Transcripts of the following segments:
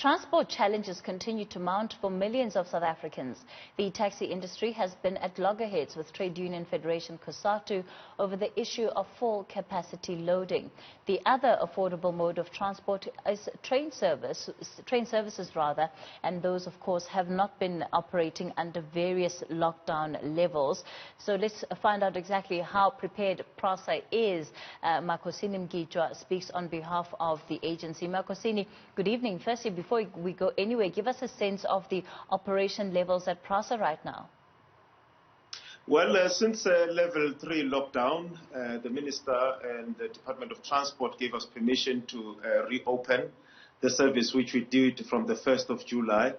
Transport challenges continue to mount for millions of South Africans. The taxi industry has been at loggerheads with Trade Union Federation COSATU over the issue of full capacity loading. The other affordable mode of transport is train services, and those of course have not been operating under various lockdown levels. So let's find out exactly how prepared PRASA is. Makhosini Mgitywa speaks on behalf of the agency. Makhosini, good evening. Firstly, before we go anywhere, give us a sense of the operation levels at PRASA right now. Well, since level 3 lockdown, the Minister and the Department of Transport gave us permission to reopen the service, which we did from the 1st of July.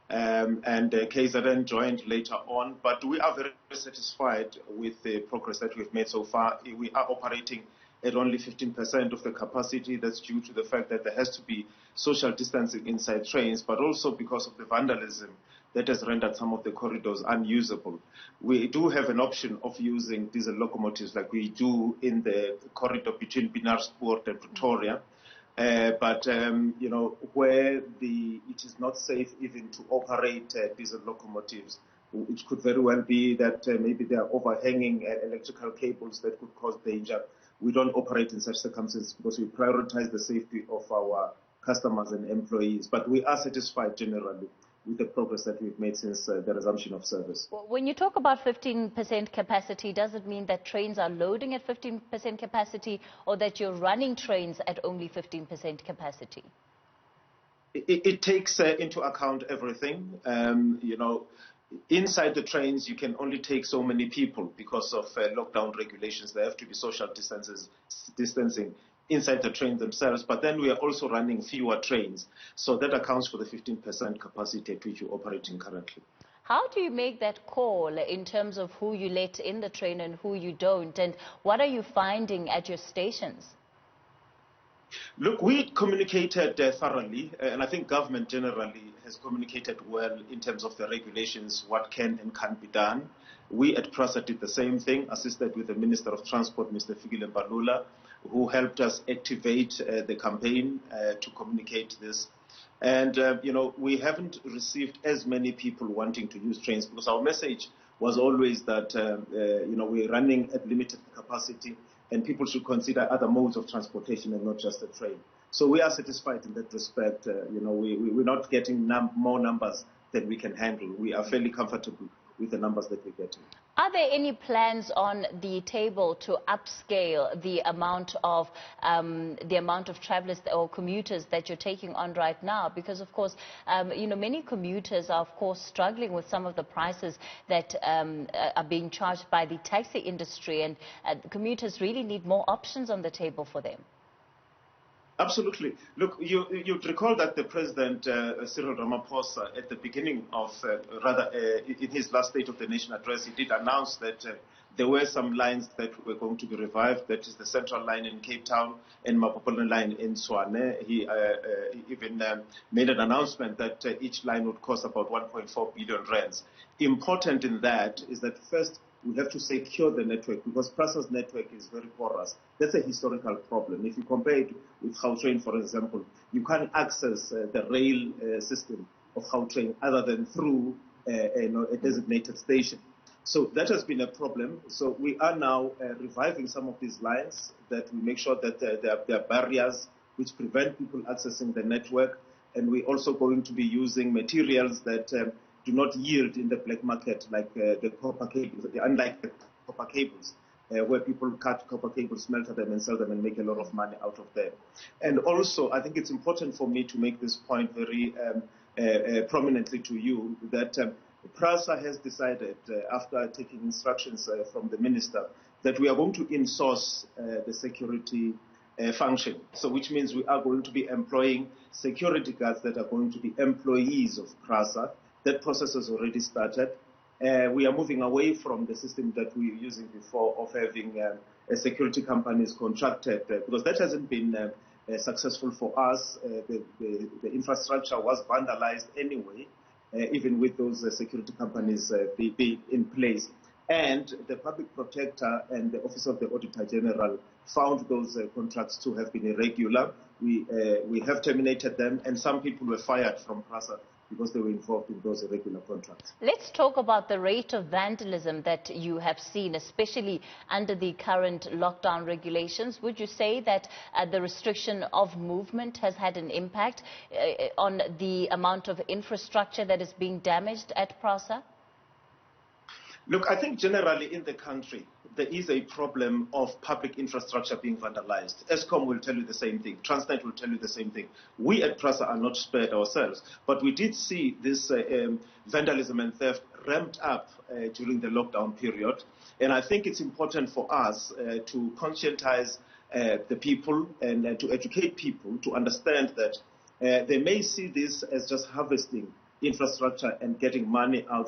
And KZN joined later on. But we are very satisfied with the progress that we've made so far. We are operating at only 15% of the capacity. That's due to the fact that there has to be social distancing inside trains, but also because of the vandalism that has rendered some of the corridors unusable. We do have an option of using diesel locomotives like we do in the corridor between Pienaarsport and Pretoria. But you know, where it is not safe even to operate diesel locomotives, it could very well be that maybe there are overhanging electrical cables that could cause danger. We don't operate in such circumstances because we prioritize the safety of our customers and employees. But we are satisfied generally with the progress that we've made since the resumption of service. When you talk about 15% capacity, does it mean that trains are loading at 15% capacity, or that you're running trains at only 15% capacity? It takes into account everything. You know, inside the trains, you can only take so many people because of lockdown regulations. There have to be social distancing inside the trains themselves, but then we are also running fewer trains. So that accounts for the 15% capacity at which you're operating currently. How do you make that call in terms of who you let in the train and who you don't? And what are you finding at your stations? Look, we communicated thoroughly, and I think government generally has communicated well in terms of the regulations, what can and can't be done. We at PRASA did the same thing, assisted with the Minister of Transport, Mr. Fikile Mbalula, who helped us activate the campaign to communicate this. And, you know, we haven't received as many people wanting to use trains because our message was always that, you know, we're running at limited capacity and people should consider other modes of transportation and not just a train. So we are satisfied in that respect. You know, we're not getting more numbers than we can handle. We are fairly comfortable with the numbers that we're getting. Are there any plans on the table to upscale the amount of travellers or commuters that you're taking on right now? Because of course, you know, many commuters are of course struggling with some of the prices that are being charged by the taxi industry, and commuters really need more options on the table for them. Absolutely. Look, you'd recall that the President, Cyril Ramaphosa, at the beginning of, in his last State of the Nation address, he did announce that there were some lines that were going to be revived. That is the Central Line in Cape Town and Mapopolo Line in Tshwane. He even made an announcement that each line would cost about 1.4 billion rands. Important in that is that first, we have to secure the network because PRASA's network is very porous. That's a historical problem. If you compare it with Gautrain, for example, you can't access the rail system of Gautrain other than through a designated station. So that has been a problem. So we are now reviving some of these lines that we make sure that there are barriers which prevent people accessing the network. And we're also going to be using materials that do not yield in the black market like the copper cables, unlike the copper cables, where people cut copper cables, smelter them and sell them and make a lot of money out of them. And also, I think it's important for me to make this point very prominently to you, that PRASA has decided, after taking instructions from the Minister, that we are going to insource the security function. So which means we are going to be employing security guards that are going to be employees of PRASA. That process has already started. We are moving away from the system that we were using before of having security companies contracted, because that hasn't been successful for us. The infrastructure was vandalized anyway, even with those security companies being in place. And the Public Protector and the Office of the Auditor General found those contracts to have been irregular. we have terminated them, and some people were fired from PRASA because they were involved in those irregular contracts. Let's talk about the rate of vandalism that you have seen, especially under the current lockdown regulations. Would you say that the restriction of movement has had an impact on the amount of infrastructure that is being damaged at PRASA? Look, I think generally in the country, there is a problem of public infrastructure being vandalized. ESCOM will tell you the same thing. Transnet will tell you the same thing. We at PRASA are not spared ourselves, but we did see this vandalism and theft ramped up during the lockdown period. And I think it's important for us to conscientize the people and to educate people to understand that they may see this as just harvesting infrastructure and getting money out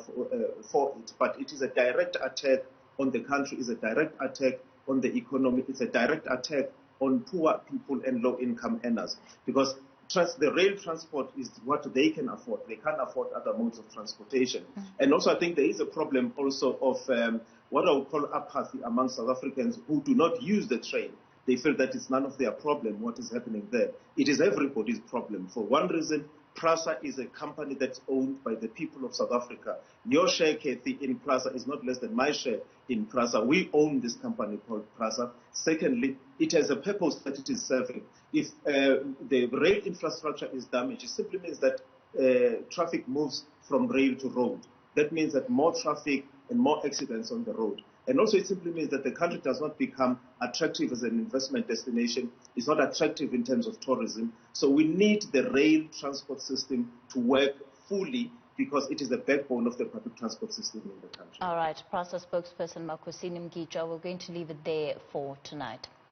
for it, but it is a direct attack on the country, is a direct attack on the economy, it's a direct attack on poor people and low-income earners, because the rail transport is what they can afford. They can't afford other modes of transportation. And also I think there is a problem also of what I would call apathy among South Africans who do not use the train. They feel that it's none of their problem what is happening there. It is everybody's problem. For one reason, PRASA is a company that's owned by the people of South Africa. Your share, Kathy, in PRASA is not less than my share in PRASA. We own this company called PRASA. Secondly, it has a purpose that it is serving. If the rail infrastructure is damaged, it simply means that traffic moves from rail to road. That means that more traffic and more accidents on the road. And also it simply means that the country does not become attractive as an investment destination. It's not attractive in terms of tourism. So we need the rail transport system to work fully because it is the backbone of the public transport system in the country. All right, PRASA spokesperson Makhosini Mgitywa, we're going to leave it there for tonight.